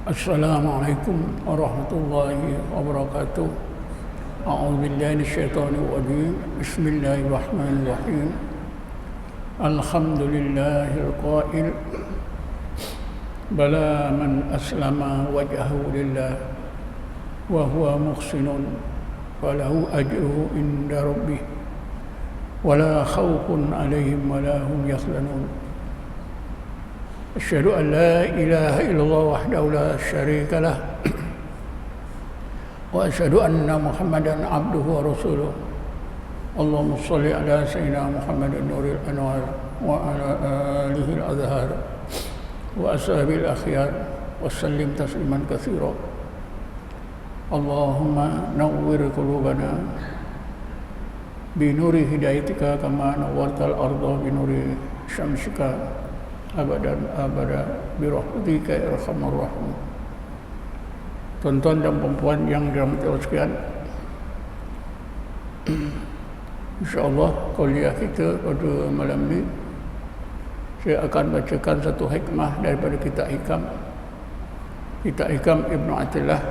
Assalamualaikum warahmatullahi wabarakatuh. A'udzu billahi minasyaitonir rajim. Bismillahirrahmanirrahim. Alhamdulillahil qail bala man aslama wajhahu lillah wa huwa muhsinun falahu ajruhu inda rabbih wala khaufun 'alaihim wala hum yahzanun. Asyhadu an la ilaha illallah wahdahu la syarika lah wa asyhadu anna Muhammadan abduhu wa rasuluh. Allahumma shalli ala sayyidina Muhammadin nuril anwar wa ala alihi al-azhar wa ashabil akhyar wa sallim tasliman katsira. Allahumma nawwir qulubana bi nuri hidayatika kama nawwartal arda bi nuri syamsika abadan abada bi rahmatika ya arhamar rahimin. Tuan-tuan dan puan-puan yang dirahmati Allah sekalian, insya-Allah kuliah kita pada malam ini saya akan bacakan satu hikmah daripada kitab Hikam Ibnu Athilah,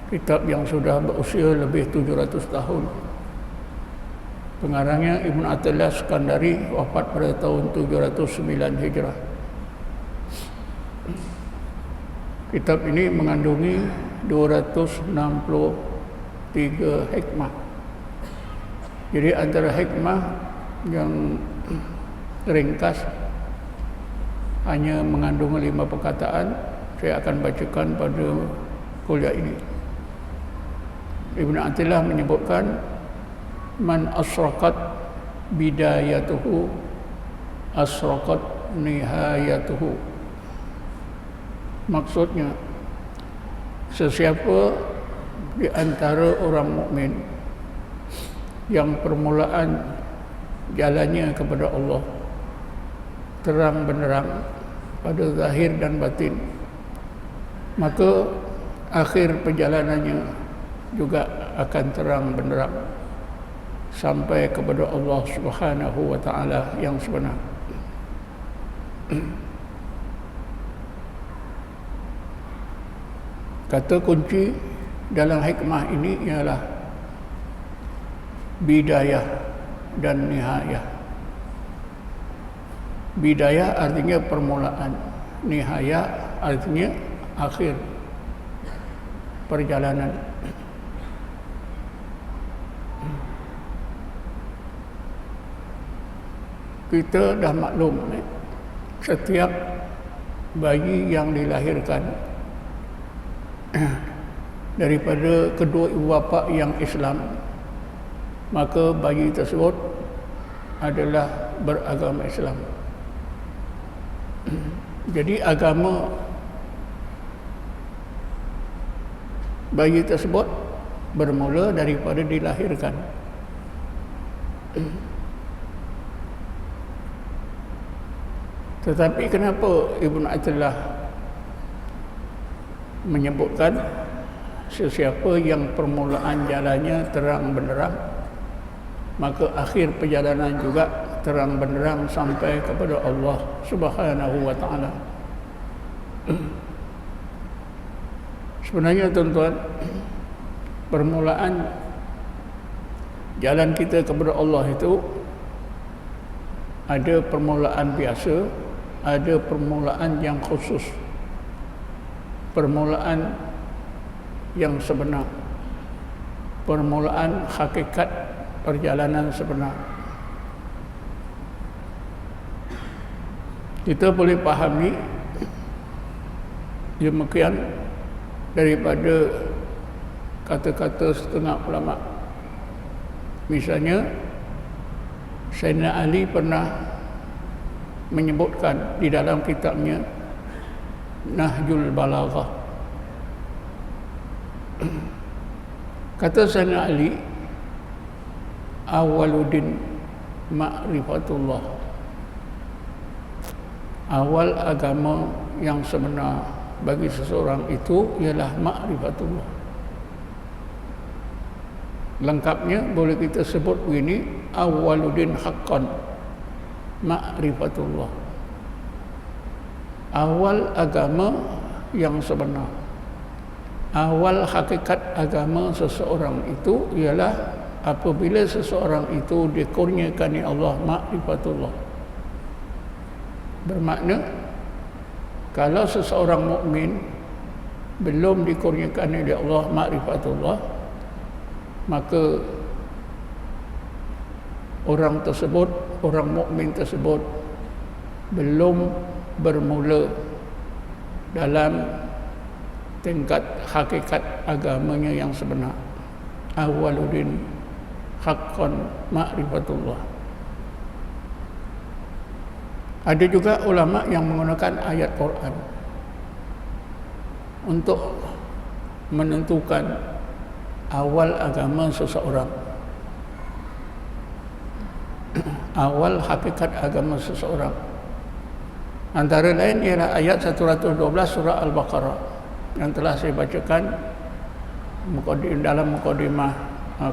kitab yang sudah berusia lebih 700 tahun. Pengarangnya Ibnu Athilah Skandari, wafat pada tahun 709 Hijrah. Kitab ini mengandungi 263 hikmah. Jadi antara hikmah yang ringkas hanya mengandung 5 perkataan, saya akan bacakan pada kuliah ini. Ibnu Athilah menyebutkan, man asraqat bidayatuhu asraqat nihayatuhu. Maksudnya, sesiapa di antara orang mukmin yang permulaan jalannya kepada Allah terang benderang pada zahir dan batin, maka akhir perjalanannya juga akan terang benderang sampai kepada Allah Subhanahu wa taala yang sebenar. Kata kunci dalam hikmah ini ialah bidayah dan nihayah. Bidayah artinya permulaan, nihayah artinya akhir perjalanan. Kita dah maklum, setiap bayi yang dilahirkan daripada kedua ibu bapa yang Islam, maka bayi tersebut adalah beragama Islam. Jadi agama bayi tersebut bermula daripada dilahirkan. Tetapi kenapa Ibnu Athilah menyebutkan sesiapa yang permulaan jalannya terang benderang, maka akhir perjalanan juga terang benderang sampai kepada Allah Subhanahu wa taala? Sebenarnya tuan-tuan, permulaan jalan kita kepada Allah itu ada permulaan biasa, ada permulaan yang khusus, permulaan yang sebenar, permulaan hakikat perjalanan sebenar. Kita boleh pahami demikian daripada kata-kata setengah ulama. Misalnya, Sayyidina Ali pernah menyebutkan di dalam kitabnya Nahjul Balaghah. Kata Sayyidina Ali, awwaluddin ma'rifatullah. Awal agama yang sebenar bagi seseorang itu ialah ma'rifatullah. Lengkapnya boleh kita sebut begini, awwaluddin haqqan ma'rifatullah. awal agama yang sebenar. Awal hakikat agama seseorang itu ialah apabila seseorang itu dikurniakan Allah ma'rifatullah. Bermakna kalau seseorang mukmin belum dikurniakan oleh Allah ma'rifatullah, maka orang tersebut, orang mukmin tersebut belum bermula dalam tingkat hakikat agamanya yang sebenar. Awwaluddin haqqan ma'rifatullah. Ada juga ulama yang menggunakan ayat Quran untuk menentukan awal agama seseorang, awal hakikat agama seseorang. Antara lain ialah ayat 112 surah Al-Baqarah yang telah saya bacakan dalam mukadimah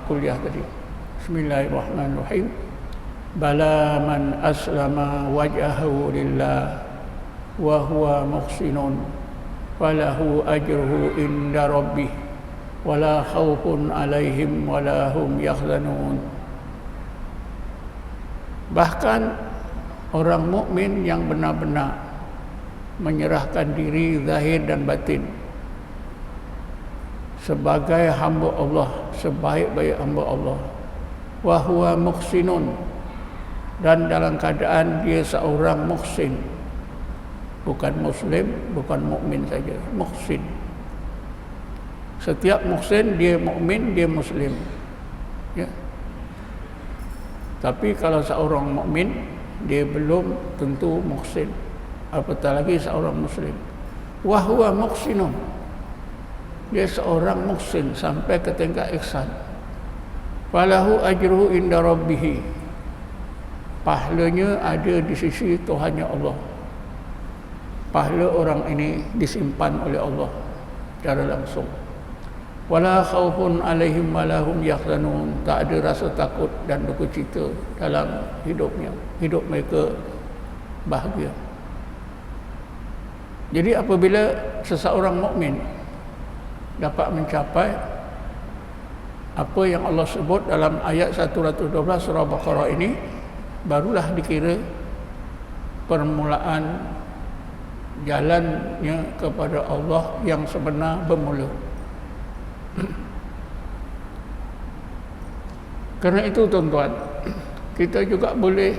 kuliah tadi. Bismillahirrahmanirrahim. Bala man aslama wajhahu lillah wa huwa muhsinun falahu ajruhu inda rabbih wala khaufun alaihim wala hum yahzanun. Bahkan orang mukmin yang benar-benar menyerahkan diri zahir dan batin sebagai hamba Allah, sebaik-baik hamba Allah, wa huwa muhsinun, dan dalam keadaan dia seorang muhsin, bukan muslim, bukan mukmin saja, muhsin. Setiap muhsin dia mukmin, dia muslim, ya. Tapi kalau seorang mukmin dia belum tentu muhsin, apatah lagi seorang muslim. Wa huwa muhsinun, dia seorang muhsin sampai ke tingkat ihsan. Falahu ajruhu inda rabbih, pahalanya ada di sisi Tuhannya Allah. Pahala orang ini disimpan oleh Allah secara langsung. Wala khaufun alaihim wala hum yahzanun, tak ada rasa takut dan duka cita dalam hidupnya. Hidup mereka bahagia. Jadi apabila seseorang mukmin dapat mencapai apa yang Allah sebut dalam ayat 112 surah Baqarah ini, barulah dikira permulaan jalannya kepada Allah yang sebenar bermula. Kerana itu tuan-tuan, kita juga boleh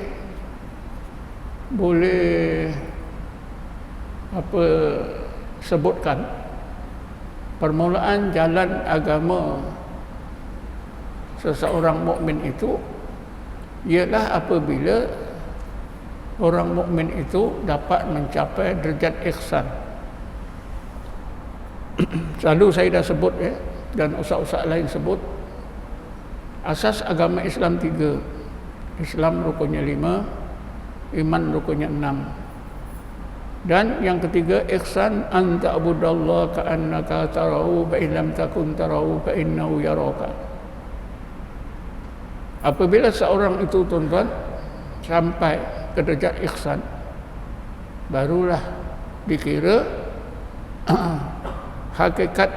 sebutkan permulaan jalan agama seseorang mukmin itu ialah apabila orang mukmin itu dapat mencapai derajat ihsan. Selalu saya dah sebut, ya, dan ustaz-ustaz lain sebut, asas agama Islam 3. Islam rukunnya 5, iman rukunnya 6. Dan yang ketiga, ihsan, an ta'budallaha ka'annaka tarahu fa in lam takun tarahu fa innahu yaraka. Apabila seorang itu, tuan-tuan, sampai ke derajat ihsan, barulah dikira hakikat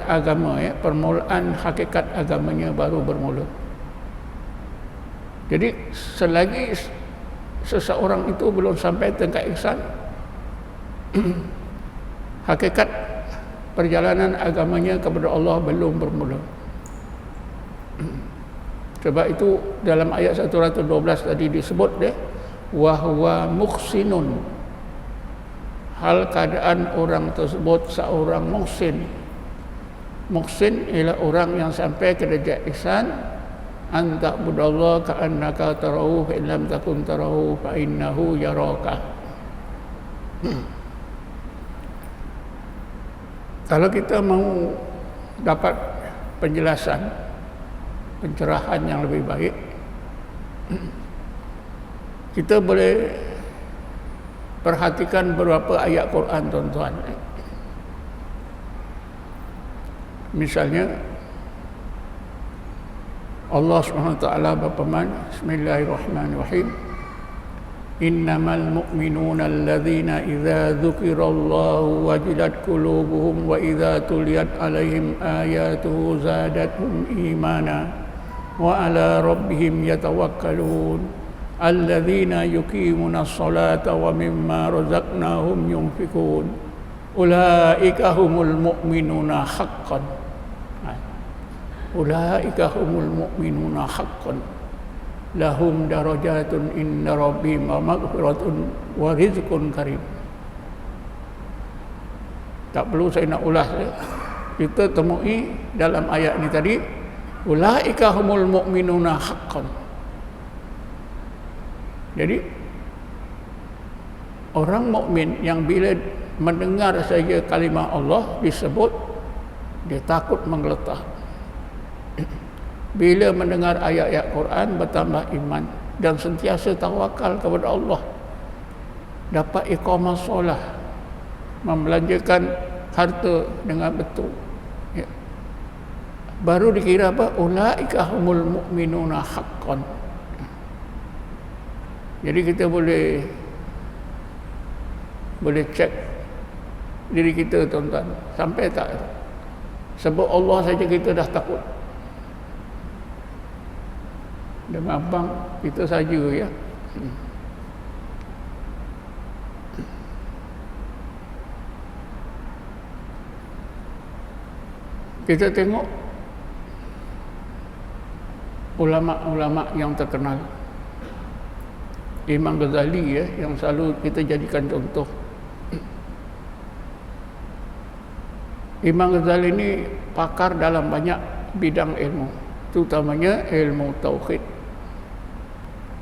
agama, ya, permulaan hakikat agamanya baru bermula. Jadi selagi seseorang itu belum sampai tingkat ihsan, hakikat perjalanan agamanya kepada Allah belum bermula. Sebab itu dalam ayat 112 tadi disebut, dia wa huwa muhsinun, hal keadaan orang tersebut seorang muhsin. Muhsin ialah orang yang sampai ke derajat ihsan, an ta'budallaha ka'annaka tarahu fa in lam takun tarahu fa innahu yaraka. Kalau kita mau dapat penjelasan, pencerahan yang lebih baik, kita boleh perhatikan beberapa ayat Quran, tuan-tuan. Misalnya Allah SWT berfirman, Bismillahirrahmanirrahim, innamal mu'minuna alladhina idza dzukirallahu wajilat qulubuhum wa idza tuliyat 'alaihim ayatuhu zadatuhum imana wa 'ala rabbihim yatawakkalun alladzina yuqimuna as-salata wa mimma razaqnahum yunfikun ulaika humul mu'minuna haqqan. Ulaika humul mu'minuna haqqan lahum darajatun inda rabbihim wa maghfiratun wa rizqun karim. Tak perlu saya nak ulas. Kita temui dalam ayat ini tadi, ulaika humul mu'minuna haqqan. Jadi orang mukmin yang bila mendengar saja kalimah Allah disebut, dia takut menggeletar. Bila mendengar ayat-ayat Quran bertambah iman dan sentiasa tawakal kepada Allah, dapat iqamah solat, membelanjakan harta dengan betul, ya. Baru dikira apa? Ulaika humul mu'minuna haqqan. Jadi kita boleh cek diri kita, tuan-tuan, sampai tak sebut Allah saja kita dah takut. Dengan abang kita saja, ya. Kita tengok ulama-ulama yang terkenal. Imam Ghazali, ya, yang selalu kita jadikan contoh. Imam Ghazali ini pakar dalam banyak bidang ilmu, terutamanya ilmu tauhid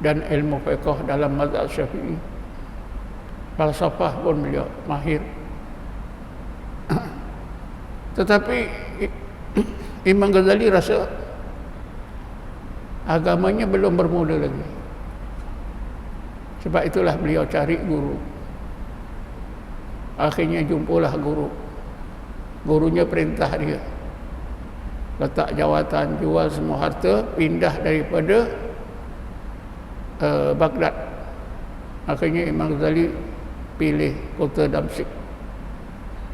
dan ilmu fiqh dalam mazhab Syafi'i. Falsafah pun beliau mahir. Tetapi Imam Ghazali rasa agamanya belum bermula lagi. Sebab itulah beliau cari guru. Akhirnya jumpalah guru. Gurunya perintah dia, letak jawatan, jual semua harta, pindah daripada Baghdad. Akhirnya Imam Ghazali pilih kota Damsyik.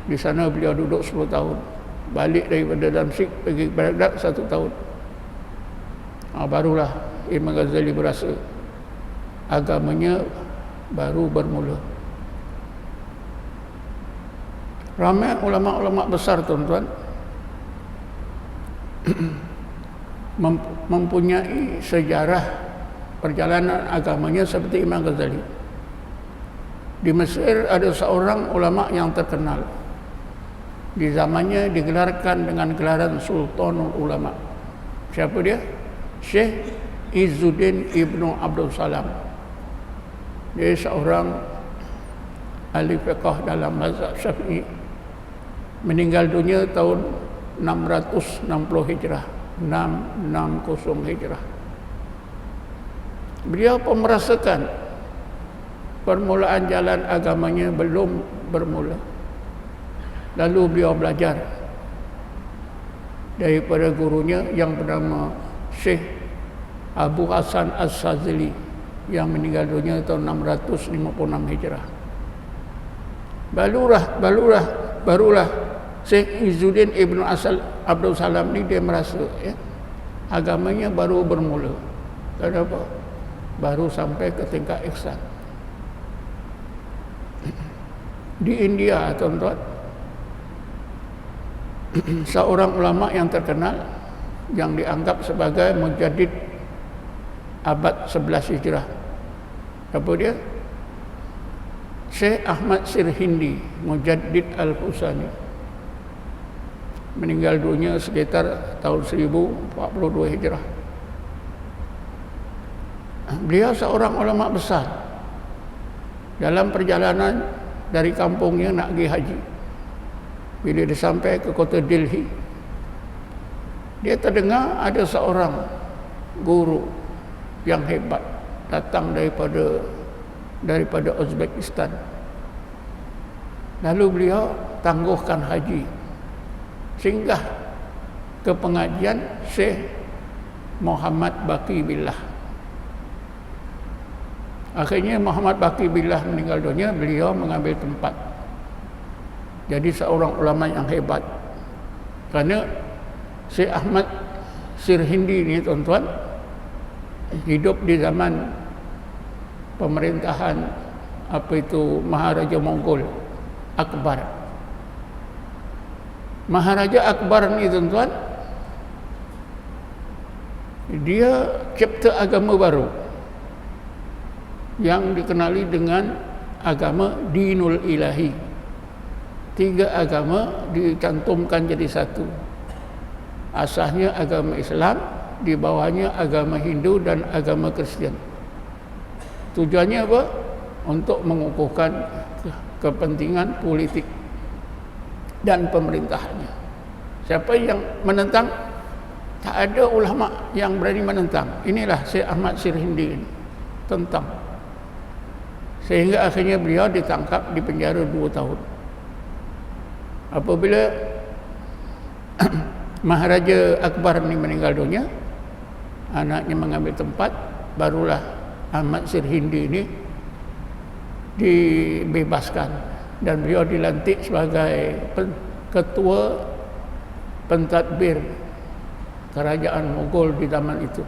Di sana beliau duduk 10 tahun. Balik daripada Damsyik pergi ke Baghdad 1 tahun. Barulah Imam Ghazali berasa agamanya baru bermula. Ramai ulama-ulama besar, tuan-tuan, mempunyai sejarah perjalanan agamanya seperti Imam Ghazali. Di Mesir ada seorang ulama yang terkenal. Di zamannya digelarkan dengan gelaran Sultanul Ulama. Siapa dia? Syekh Izzuddin Ibnu Abdul Salam. Dia seorang ahli fiqh dalam mazhab Syafi'i. Meninggal dunia tahun 660 Hijrah, 660 Hijrah. Beliau pun merasakan permulaan jalan agamanya belum bermula. Lalu beliau belajar daripada gurunya yang bernama Syekh Abu Hasan As-Sazili yang meninggal dunia tahun 656 Hijrah. Barulah Syekh Izzuddin Ibnu Abdul Salam ni dia merasa, ya, agamanya baru bermula. Kenapa? Baru sampai ke tingkat ihsan. Di India, tuan-tuan, seorang ulama yang terkenal yang dianggap sebagai mujaddid abad 11 Hijrah. Apa dia? Syekh Ahmad Sirhindi, Mujaddid Al-Husani. Meninggal dunia sekitar tahun 1042 Hijrah. Beliau seorang ulama besar. Dalam perjalanan dari kampungnya nak pergi haji, bila dia sampai ke kota Delhi, dia terdengar ada seorang guru yang hebat datang daripada Uzbekistan. Lalu beliau tangguhkan haji, singgah ke pengajian Syekh Muhammad Baqi Billah. Akhirnya Muhammad Baqi Billah meninggal dunia, beliau mengambil tempat. Jadi seorang ulama yang hebat. Kerana Syekh Ahmad Sirhindi ni tuan-tuan hidup di zaman pemerintahan Maharaja Mongol Akbar. Maharaja Akbar ni tuan-tuan, dia cipta agama baru yang dikenali dengan agama Dinul Ilahi. 3 agama dicantumkan jadi satu. Asasnya agama Islam, di bawahnya agama Hindu dan agama Kristian. Tujuannya apa? Untuk mengukuhkan kepentingan politik dan pemerintahannya. Siapa yang menentang? Tak ada ulama yang berani menentang. Inilah Syekh Ahmad Sirhindi ini, tentang. Sehingga akhirnya beliau ditangkap, di penjara 2 tahun. Apabila Maharaja Akbar ini meninggal dunia, anaknya mengambil tempat, barulah Ahmad Sirhindi ini dibebaskan dan beliau dilantik sebagai ketua pentadbir kerajaan Mogol di zaman itu.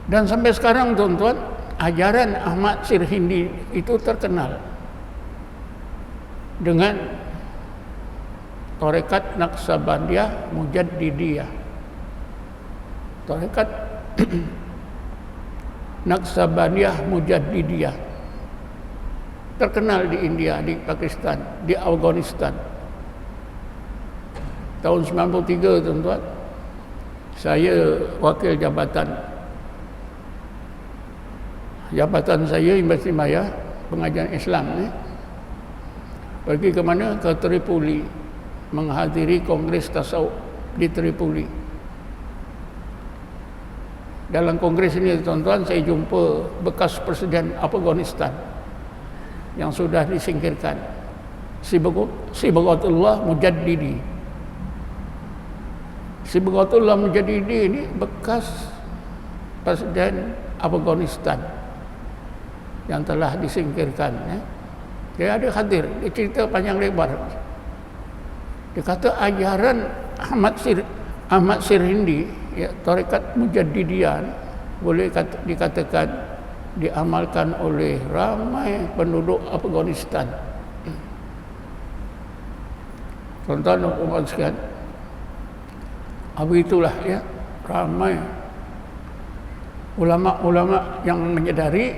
Dan sampai sekarang tuan-tuan, ajaran Ahmad Sirhindi itu terkenal dengan Tarekat Naqsabandiyah Mujaddidiyah. Tarekat Naqsabandiyah Mujaddidiyah terkenal di India, di Pakistan, di Afghanistan. Tahun 93 tuan-tuan, saya wakil jabatan saya Universiti Maya Pengajian Islam ni, pergi ke mana? Ke Tripoli, menghadiri Kongres Tasawuf di Tripoli. Dalam kongres ini tuan-tuan, saya jumpa bekas Presiden Afghanistan yang sudah disingkirkan, Sibghatullah Mujaddidi. Sibghatullah Mujaddidi ini bekas Presiden Afghanistan yang telah disingkirkan. Dia ada hadir, dia cerita panjang lebar. Dia kata ajaran Ahmad Sirhindi, ya, Tarekat Mujaddidiyah, boleh dikatakan diamalkan oleh ramai penduduk Afghanistan. Tuan-tuan dan puan sekalian, itulah ya, ramai ulama-ulama yang menyedari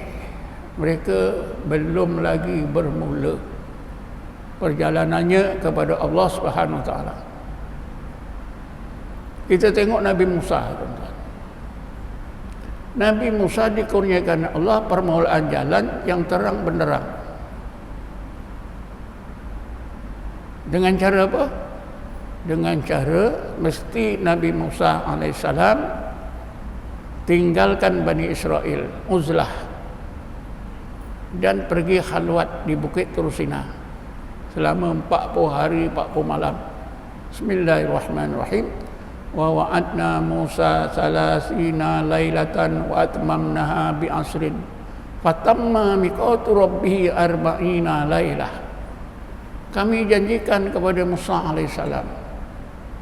mereka belum lagi bermula perjalanannya kepada Allah Subhanahu Wa Taala. Kita tengok Nabi Musa, tuan-tuan. Nabi Musa dikurniakan Allah permulaan jalan yang terang benderang. Dengan cara apa? Dengan cara mesti Nabi Musa alaihissalam tinggalkan Bani Israel, uzlah, dan pergi khalwat di Bukit Tursina selama 40 hari 40 malam. Bismillahirrahmanirrahim. Wa wa'adna Musa salasina lailatan wa atmamnaha bi asrin fatamma miqatu rabbih arba'ina lailah. Kami janjikan kepada Musa alaihissalam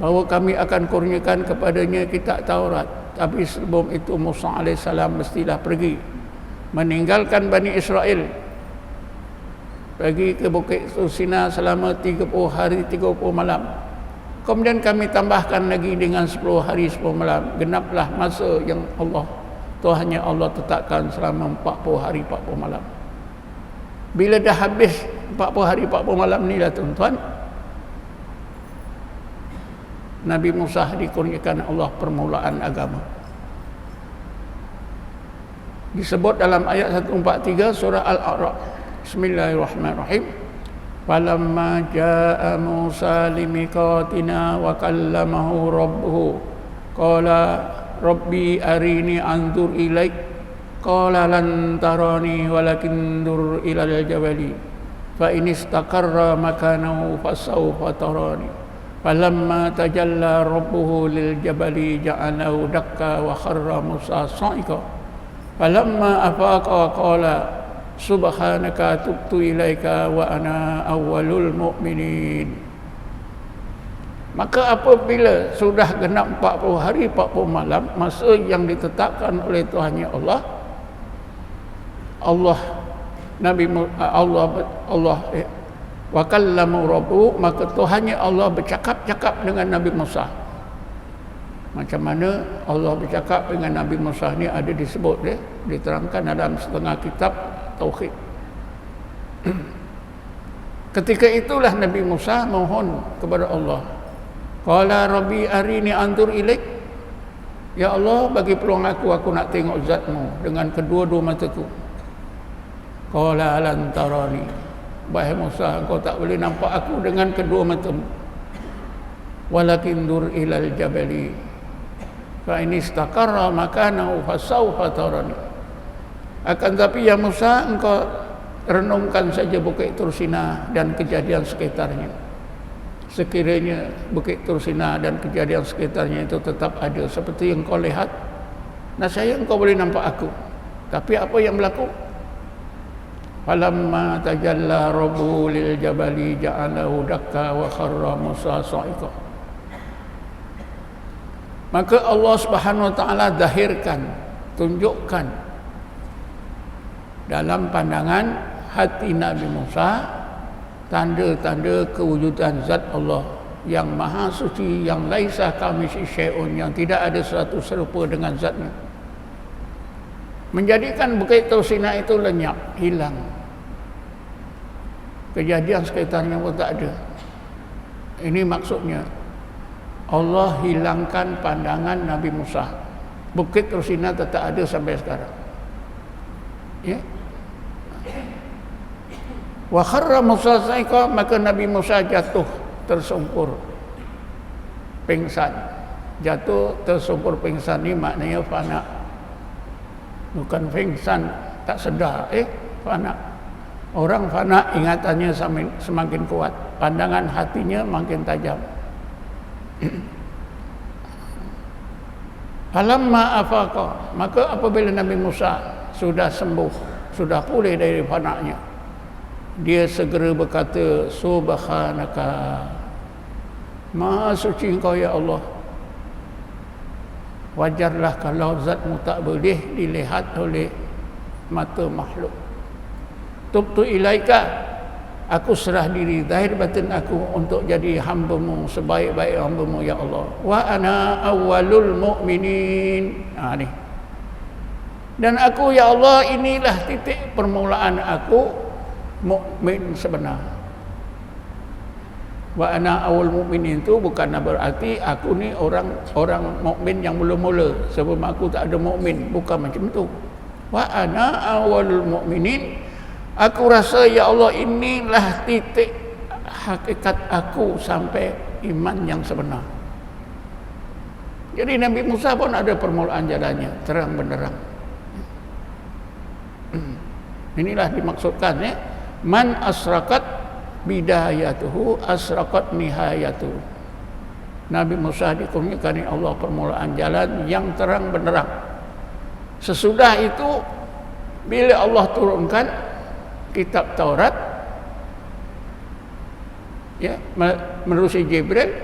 bahawa kami akan kurniakan kepadanya kitab Taurat, tapi sebelum itu Musa alaihissalam mestilah pergi meninggalkan Bani Israel, pergi ke Bukit Tursina selama 30 hari 30 malam. Kemudian kami tambahkan lagi dengan 10 hari 10 malam. Genaplah masa yang Tuhannya Allah tetapkan selama 40 hari 40 malam. Bila dah habis 40 hari 40 malam ni lah tuan-tuan, Nabi Musa dikurniakan Allah permulaan agama. Disebut dalam ayat 143 surah Al-A'raf. Bismillahirrahmanirrahim. Falamma jaa Musa limiqatina wa kallamahu rabbuhu qala rabbi arini anzur ilaik qala lan tarani walakin dur ilal jabali fa in istaqarra makanahu fasawfa tarani falamma tajalla rabbuhu lil jabali ja'alahu dakka wa kharra Musa sa'iqa Falamma afaqa qala subhanaka tubtu ilaika wa ana awwalul mu'minin. Maka apabila sudah genap 40 hari 40 malam, masa yang ditetapkan oleh Tuhannya Allah, wa kallama rabbuhu, maka Tuhannya Allah bercakap-cakap dengan Nabi Musa. Macam mana Allah bercakap dengan Nabi Musa ni ada disebut diterangkan dalam setengah kitab Tauhid. Ketika itulah Nabi Musa mohon kepada Allah. Qala rabbi arini anzur ilaik. Ya Allah, bagi peluang aku nak tengok zatmu dengan kedua-dua mataku. Qala lan tarani. Wahai Musa, engkau tak boleh nampak aku dengan kedua matamu. Walakin dur ilal jabali fa in istaqarra makanahu fasawfa tarani. Akan tapi ya Musa, engkau renungkan saja Bukit Tursina dan kejadian sekitarnya. Sekiranya Bukit Tursina dan kejadian sekitarnya itu tetap ada seperti yang kau lihat, nascaya engkau boleh nampak aku. Tapi apa yang berlaku? Falamma tajalla rabbuhu lil jabali ja'alahu dakka wa kharra Musa sa'iqa. Maka Allah Subhanahu wa taala zahirkan, tunjukkan dalam pandangan hati Nabi Musa tanda-tanda kewujudan zat Allah yang maha suci, yang laisa kamitslihi syai'un, yang tidak ada sesuatu serupa dengan zatnya. Menjadikan Bukit Tursina itu lenyap, hilang. Kejadian sekitarnya pun tak ada. Ini maksudnya Allah hilangkan pandangan Nabi Musa. Bukit Tursina tetap ada sampai sekarang. Ya. Wa kharra Musa sa'iqa, maka Nabi Musa jatuh tersungkur pingsan. Jatuh tersungkur pingsan ni maknanya fana. Bukan pingsan tak sedar, fana. Orang fana ingatannya semakin kuat, pandangan hatinya makin tajam. Falamma afaqa, maka apabila Nabi Musa sudah sembuh, sudah pulih dari fananya, dia segera berkata, subhanaka, maha suci engkau ya Allah. Wajarlah kalau zatmu tak boleh dilihat oleh mata makhluk. Tubtu ilaika, aku serah diri zahir batin aku untuk jadi hamba-Mu, sebaik-baik hamba-Mu ya Allah. Wa ana awwalul mu'minin. Ni. Dan aku ya Allah, inilah titik permulaan aku mukmin sebenar. Wa ana awal mukminin itu bukan berarti aku ni orang mukmin yang mula-mula, sebelum aku tak ada mukmin, bukan macam tu. Wa ana awalul mukminin, aku rasa ya Allah inilah titik hakikat aku sampai iman yang sebenar. Jadi Nabi Musa pun ada permulaan jalannya, terang benderang. Inilah dimaksudkan man asrakat bidayatuhu asrakat nihayatuhu. Nabi Musa dikurniakan Allah permulaan jalan yang terang benderang. Sesudah itu bila Allah turunkan kitab Taurat ya menerusi Jibril,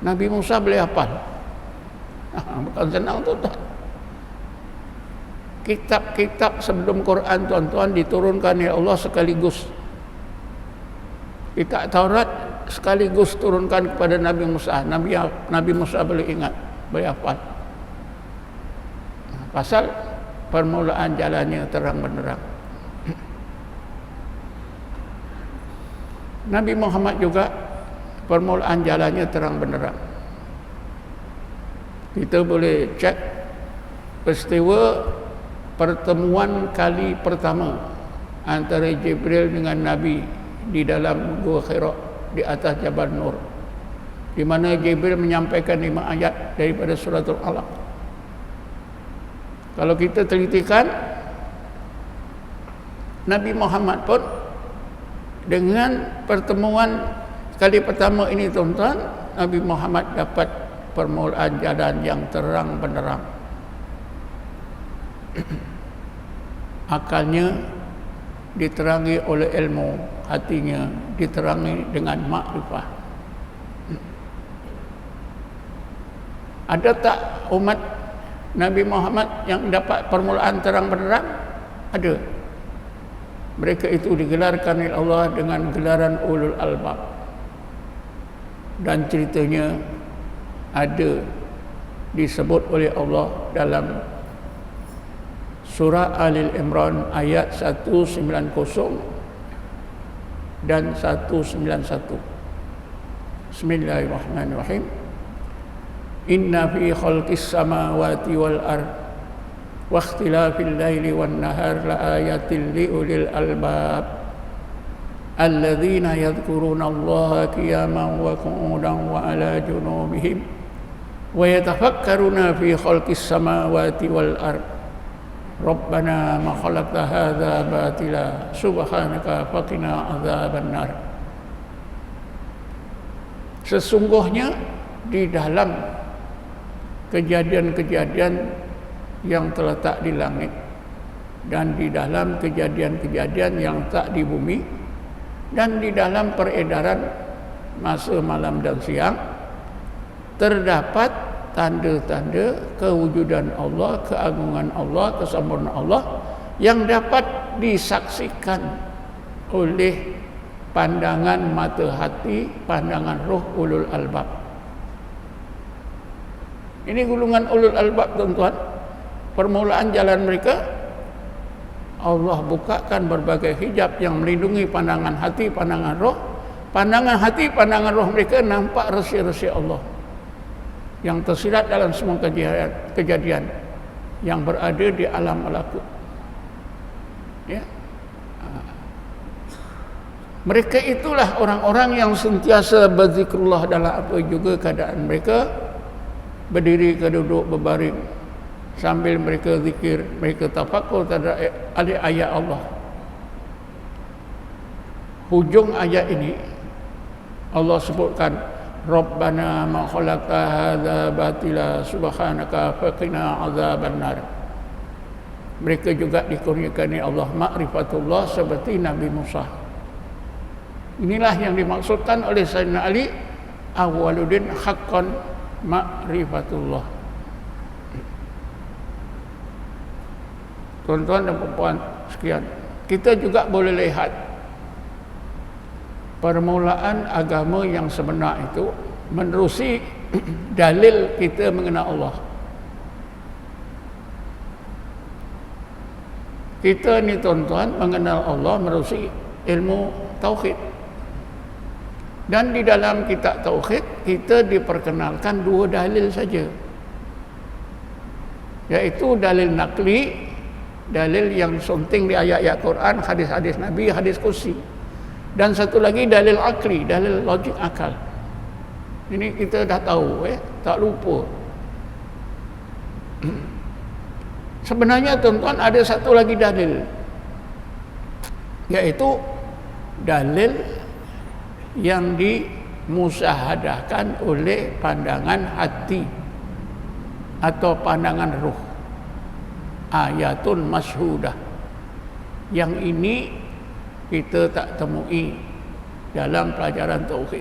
Nabi Musa boleh hafal. Bukan senang tu tak. Kitab-kitab sebelum Quran tuan-tuan diturunkan oleh Allah sekaligus. Kitab Taurat sekaligus turunkan kepada Nabi Musa. Nabi Musa boleh ingat, boleh hafal. Pasal permulaan jalannya terang benderang. Nabi Muhammad juga permulaan jalannya terang benderang. Kita boleh cek peristiwa pertemuan kali pertama antara Jibril dengan Nabi di dalam Gua Hira di atas Jabal Nur, di mana Jibril menyampaikan 5 ayat daripada suratul Alaq. Kalau kita telitikan, Nabi Muhammad pun dengan pertemuan kali pertama ini tuan-tuan, Nabi Muhammad dapat permulaan jalan yang terang benderang. akalnya diterangi oleh ilmu, hatinya diterangi dengan makrifah. Ada tak umat Nabi Muhammad yang dapat permulaan terang benderang? Ada. Mereka itu digelarkan oleh Allah dengan gelaran ulul albab. Dan ceritanya ada disebut oleh Allah dalam surah Al-Imran ayat 190 dan 191. Bismillahirrahmanirrahim. Inna fi khalqis samawati wal ard wa ikhtilafil laili wan nahar la ayatin li ulil albab alladzina yadhkuruna Allaha qiyaman wa qu'udan wa ala junubihim wa yatafakkaruna fi khalqis samawati wal ard Rabbana ma khalaqta hadza batila subhanaka faqina adzaban nar. Sesungguhnya di dalam kejadian-kejadian yang terletak di langit dan di dalam kejadian-kejadian yang tak di bumi dan di dalam peredaran masa malam dan siang terdapat tanda-tanda kewujudan Allah, keagungan Allah, kesempurnaan Allah yang dapat disaksikan oleh pandangan mata hati, pandangan roh ulul albab. Ini gulungan ulul albab, tuan-tuan. Permulaan jalan mereka, Allah bukakan berbagai hijab yang melindungi pandangan hati, pandangan roh. Pandangan hati, pandangan roh mereka nampak rahsia-rahsia Allah yang tersirat dalam semua kejadian yang berada di alam malakut. Ya. Mereka itulah orang-orang yang sentiasa berzikrullah dalam apa juga keadaan mereka, berdiri ke duduk, berbaring, sambil mereka zikir, mereka tafakkur terhadap ayat Allah. Hujung ayat ini Allah sebutkan, Rabbana ma khalaqta hadza batila subhanaka faqina azaban nar. Mereka juga dikurniakan Allah ma'rifatullah seperti Nabi Musa. Inilah yang dimaksudkan oleh Sayyidina Ali, awwaluddin haqqan ma'rifatullah. Tuan-tuan dan puan sekalian, kita juga boleh lihat permulaan agama yang sebenar itu menerusi dalil kita mengenal Allah. Kita ni tuan-tuan mengenal Allah menerusi ilmu tauhid. Dan di dalam kitab tauhid kita diperkenalkan dua dalil saja, yaitu dalil nakli, dalil yang sunting di ayat-ayat Quran, hadis-hadis Nabi, hadis kursi, dan satu lagi dalil akli, dalil logik akal. Ini kita dah tahu, tak lupa. Sebenarnya tuan-tuan ada satu lagi dalil, yaitu dalil yang dimusyahadahkan oleh pandangan hati atau pandangan ruh, ayatun masyhudah. Yang ini kita tak temui dalam pelajaran tauhid.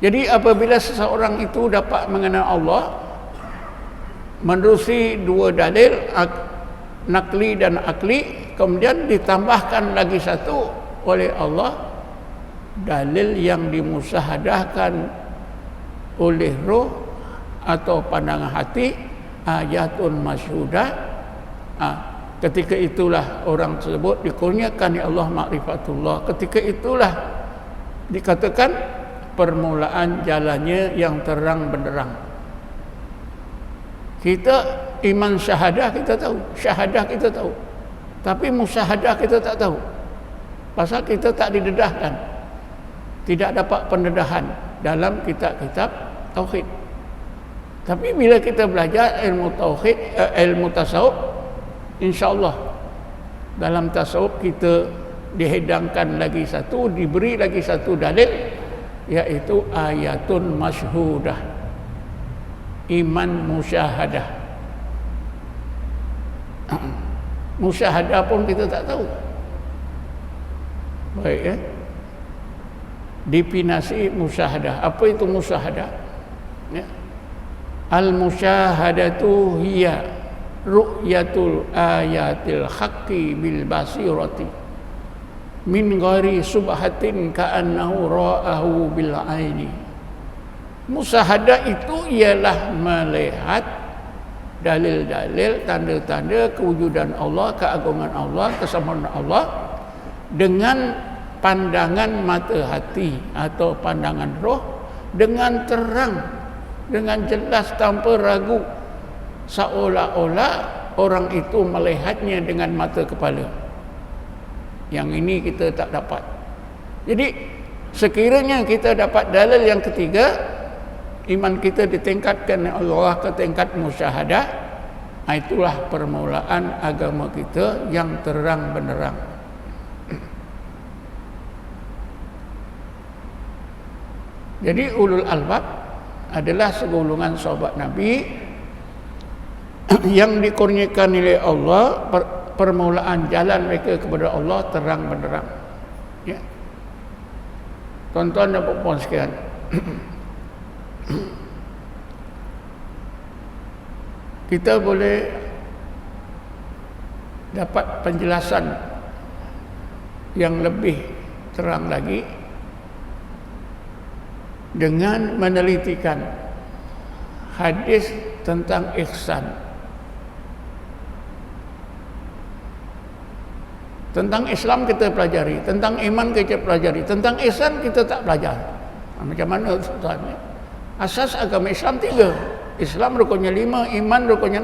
Jadi apabila seseorang itu dapat mengenal Allah menerusi dua dalil, nakli dan akli, kemudian ditambahkan lagi satu oleh Allah, dalil yang dimusyahadahkan oleh roh atau pandangan hati, ayatun masyhudah. Ketika itulah orang tersebut dikurniakan oleh Allah ma'rifatullah. Ketika itulah dikatakan permulaan jalannya yang terang benderang. Kita iman syahadah kita tahu, syahadah kita tahu, tapi musyahadah kita tak tahu. Pasal kita tak didedahkan, tidak dapat pendedahan dalam kitab-kitab tauhid. Tapi bila kita belajar ilmu tauhid, ilmu tasawuf, insya-Allah dalam tasawuf kita dihidangkan lagi satu, diberi lagi satu dalil, yaitu ayatun masyhudah, iman musyahadah. Musyahadah pun kita tak tahu. Baik ya. Definisi musyahadah. Apa itu musyahadah? Ya. Al-musyahadatu hiya ru'yatul ayatil haqqi bil basirati min ghairi subhatin ka'annahu ra'ahu bil aini. Musyahadah itu ialah melihat dalil-dalil, tanda-tanda kewujudan Allah, keagungan Allah, kesamaan Allah dengan pandangan mata hati atau pandangan roh, dengan terang, dengan jelas tanpa ragu, seolah-olah orang itu melihatnya dengan mata kepala. Yang ini kita tak dapat. Jadi sekiranya kita dapat dalil yang ketiga, iman kita ditingkatkan oleh Allah ke tingkat musyahadah, itulah permulaan agama kita yang terang benderang. Jadi ulul albab adalah segolongan sahabat Nabi yang dikurniakan oleh Allah permulaan jalan mereka kepada Allah terang benderang. Ya. Tuan-tuan dan puan-puan sekalian, kita boleh dapat penjelasan yang lebih terang lagi dengan menelitikan hadis tentang ihsan. Tentang Islam kita pelajari, tentang iman kita pelajari, tentang ihsan kita tak belajar. Macam mana tuan? Asas agama Islam 3. Islam rukunnya 5, iman rukunnya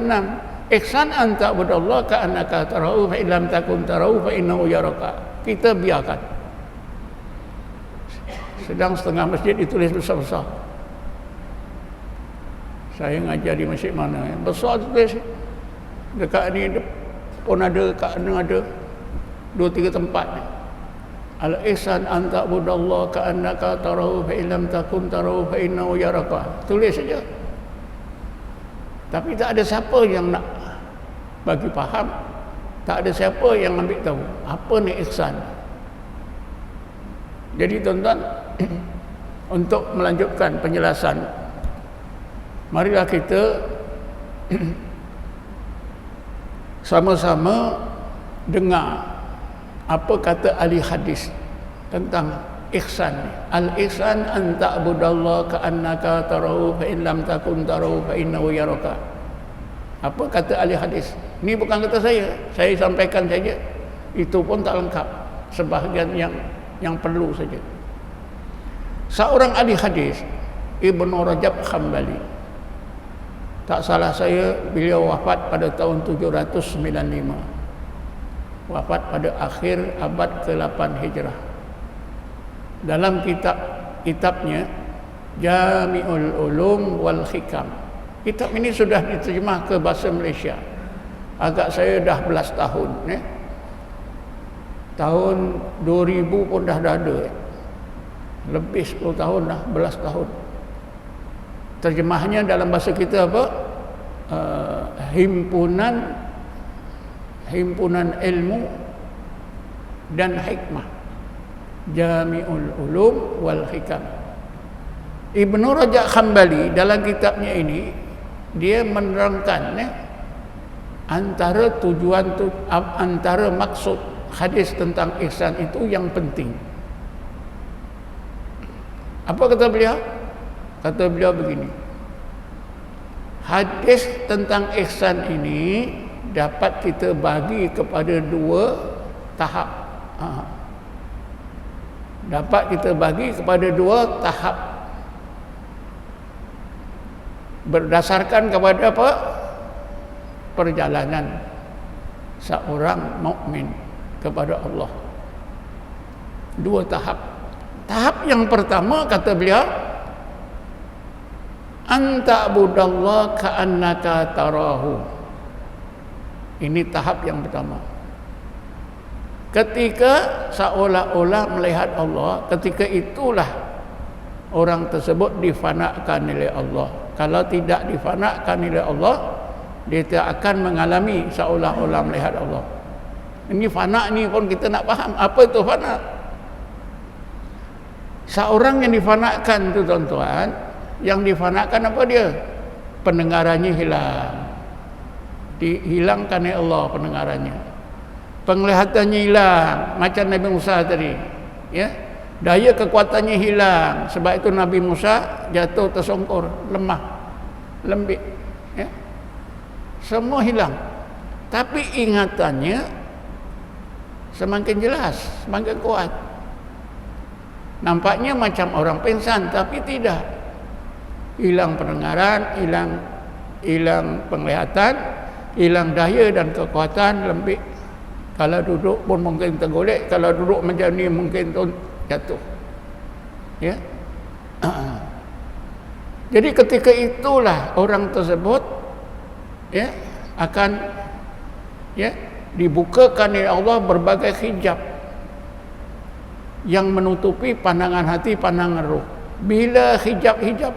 6. Ihsan an ta'budallah ka'annaka tarahu fa illam takun tarahu fa innahu yaraka. Kita biarkan. Sedang setengah masjid ditulis besar-besar. Saya ngajar di masjid mana? Besar tulis. Dekat ni pun ada, kat mana ada 2-3 tempat. Al-ihsan an ta'budallah ka'annaka tarahu fa illam takun tarahu fa innahu yaraka. Tulis saja. Tapi tak ada siapa yang nak bagi faham. Tak ada siapa yang ambil tahu apa ni ihsan. Jadi tuan-tuan, untuk melanjutkan penjelasan, marilah kita sama-sama dengar apa kata ahli hadis tentang ihsan. Al-ihsan an ta'budallah ka'annaka tarahu fa in lam takun tarahu fa innahu yaraka. Apa kata ahli hadis? Ini bukan kata saya sampaikan saja. Itu pun tak lengkap, sebahagian yang perlu saja. Seorang ahli hadis, Ibnu Rajab Hambali, tak salah saya beliau wafat pada tahun 795, wafat pada akhir abad ke-8 Hijrah. Dalam kitabnya Jami'ul Ulum wal Hikam, kitab ini sudah diterjemah ke bahasa Malaysia. Agak saya dah belas tahun, tahun 2000 pun dah ada, lebih 10 tahun dah, belas tahun. Terjemahnya dalam bahasa kita apa? Himpunan ilmu dan hikmah, Jami'ul Ulum wal Hikam. Ibnu Rajab Hambali dalam kitabnya ini dia menerangkan antara tujuan antara maksud hadis tentang ihsan itu yang penting. Apa kata beliau? Kata beliau begini, hadis tentang ihsan ini dapat kita bagi kepada 2 tahap. Dapat kita bagi kepada 2 tahap berdasarkan kepada apa? Perjalanan seorang mukmin kepada Allah. 2 tahap. Tahap yang pertama kata beliau, anta budallah ka'annaka tarahu. Ini tahap yang pertama. Ketika seolah-olah melihat Allah, ketika itulah orang tersebut difanakan oleh Allah. Kalau tidak difanakan oleh Allah, dia tak akan mengalami seolah-olah melihat Allah. Ini fana ni pun kita nak faham apa itu fana. Seorang yang difanakan tu tuan-tuan, yang difanakan apa dia? Pendengarannya hilang. Dihilangkan oleh Allah pendengarannya. Penglihatannya hilang macam Nabi Musa tadi, ya. Daya kekuatannya hilang, sebab itu Nabi Musa jatuh tersungkur, lemah, lembik, ya. Semua hilang. Tapi ingatannya semakin jelas, semakin kuat. Nampaknya macam orang pingsan, tapi tidak. Hilang pendengaran, hilang penglihatan, hilang daya dan kekuatan, lembik. Kalau duduk pun mungkin tergolek, kalau duduk macam ni mungkin jatuh. Ya. Jadi ketika itulah orang tersebut, ya, akan, ya, dibukakan oleh Allah berbagai hijab yang menutupi pandangan hati, pandangan roh. Bila hijab-hijab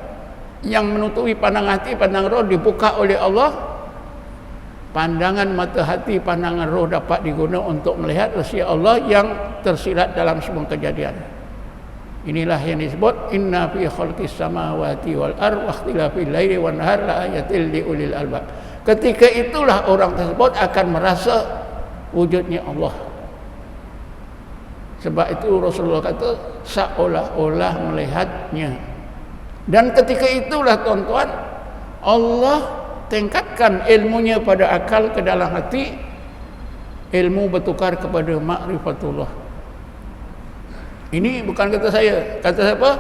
yang menutupi pandangan hati, pandangan roh dibuka oleh Allah, pandangan mata hati, pandangan roh dapat digunakan untuk melihat rahsia Allah yang tersirat dalam semua kejadian. Inilah yang disebut inna fi khalqis samawati wal ardi wa ikhtilafil laili wan nahar la ayatil liulil albab. Ketika itulah orang tersebut akan merasa wujudnya Allah. Sebab itu Rasulullah kata seolah-olah melihatnya. Dan ketika itulah tuan-tuan, Allah tingkatkan ilmunya pada akal ke dalam hati, ilmu bertukar kepada ma'rifatullah. Ini bukan kata saya, kata siapa?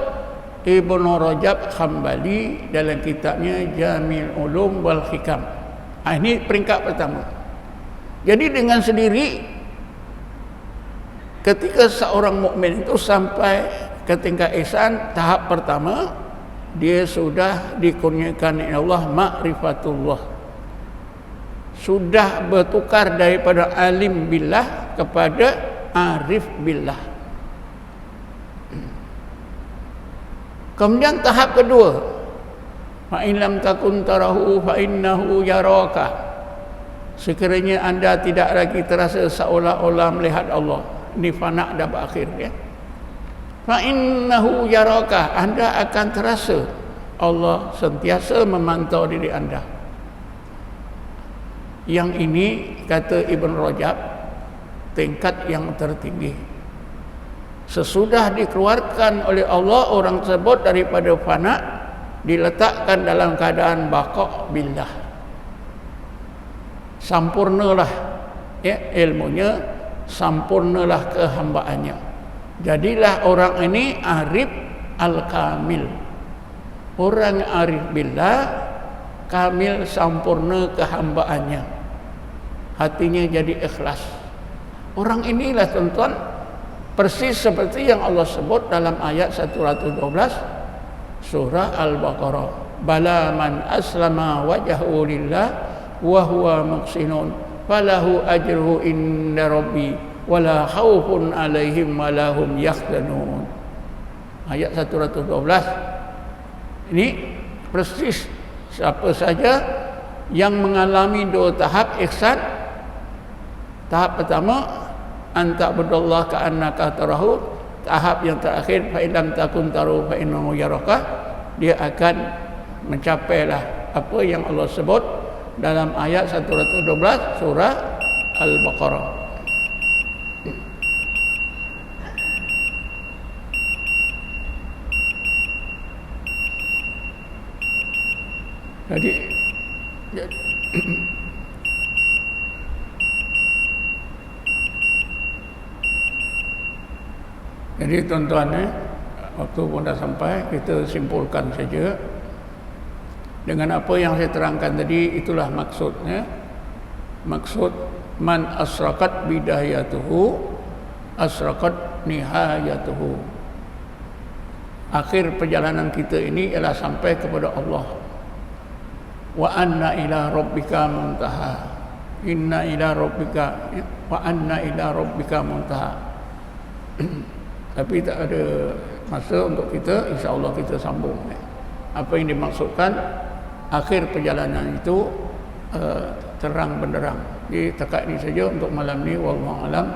Ibnu Rajab Hambali dalam kitabnya Jamil Ulum wal Hikam. Ini peringkat pertama. Jadi dengan sendiri ketika seorang mukmin itu sampai ke tingkat ihsan tahap pertama, dia sudah dikurniakan oleh Allah ma'rifatullah. Sudah bertukar daripada alim billah kepada arif billah. Kemudian tahap kedua, fa in lam takun tarahu fa innahu yaraka. Sekiranya anda tidak lagi terasa seolah-olah melihat Allah, ini fana dah berakhir, ya. Fa innahu yaraka, anda akan terasa Allah sentiasa memantau diri anda. Yang ini kata Ibn Rajab tingkat yang tertinggi. Sesudah dikeluarkan oleh Allah orang tersebut daripada fana, diletakkan dalam keadaan baqa' billah. Sampurnalah, ya, ilmunya, sampurnalah kehambaannya. Jadilah orang ini arif al-kamil. Orang arif billah, kamil, sampurna kehambaannya. Hatinya jadi ikhlas. Orang inilah tuan-tuan persis seperti yang Allah sebut dalam ayat 112 surah Al-Baqarah. Bala man aslama wajhahu lillah wa huwa muhsinun falahu ajruhu inda rabbi wala khaufun alaihim wala hum yahzanun. Ayat 112 ini persis siapa saja yang mengalami dua tahap ihsan. Tahap pertama anta budallah ka'annaka tarahu. Tahap yang terakhir fa illam takun taru fa innahu yaraka. Dia akan mencapailah apa yang Allah sebut dalam ayat 112 surah Al-Baqarah. Jadi Jadi tuan-tuan, waktu pun dah sampai, kita simpulkan saja dengan apa yang saya terangkan tadi. Itulah maksudnya. Maksud man asraqat bidayatuhu asraqat nihayatuhu. Akhir perjalanan kita ini ialah sampai kepada Allah. Wa anna ila rabbika muntaha. Inna ila rabbika wa anna ila rabbika muntaha. Tapi tak ada masa untuk kita, insya-Allah kita sambung. Apa yang dimaksudkan akhir perjalanan itu terang benderang. Jadi takat ini saja untuk malam ni. Wallahu alam.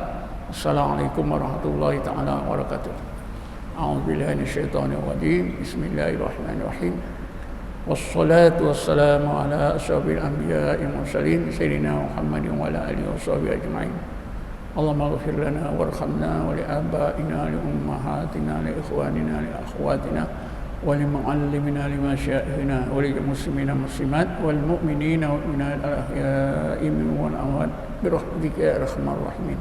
Assalamualaikum warahmatullahi taala wabarakatuh. A'udzubillahi minasyaitonir rajim. Bismillahirrahmanirrahim. Wassalatu wassalamu ala asyrafil anbiya'i mursalin sayyidina Muhammadin wa ala alihi washabihi ajma'in. Allahumma ighfir lana warhamna wa li abaina li ummahatina li ikhwanina li akhwatina wa li muallimina li masyayikhina wa li muslimina muslimat wal mu'minina wal mu'minat al ahya'i minhum wal amwat bi rahmatika ya arhamar rahimin.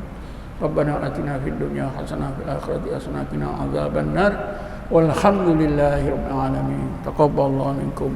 Rabbana atina fid dunya hasanah wa fil akhirati hasanah wa qina adzabannar. Walhamdulillahi rabbil alamin. Taqabbalallahu minkum.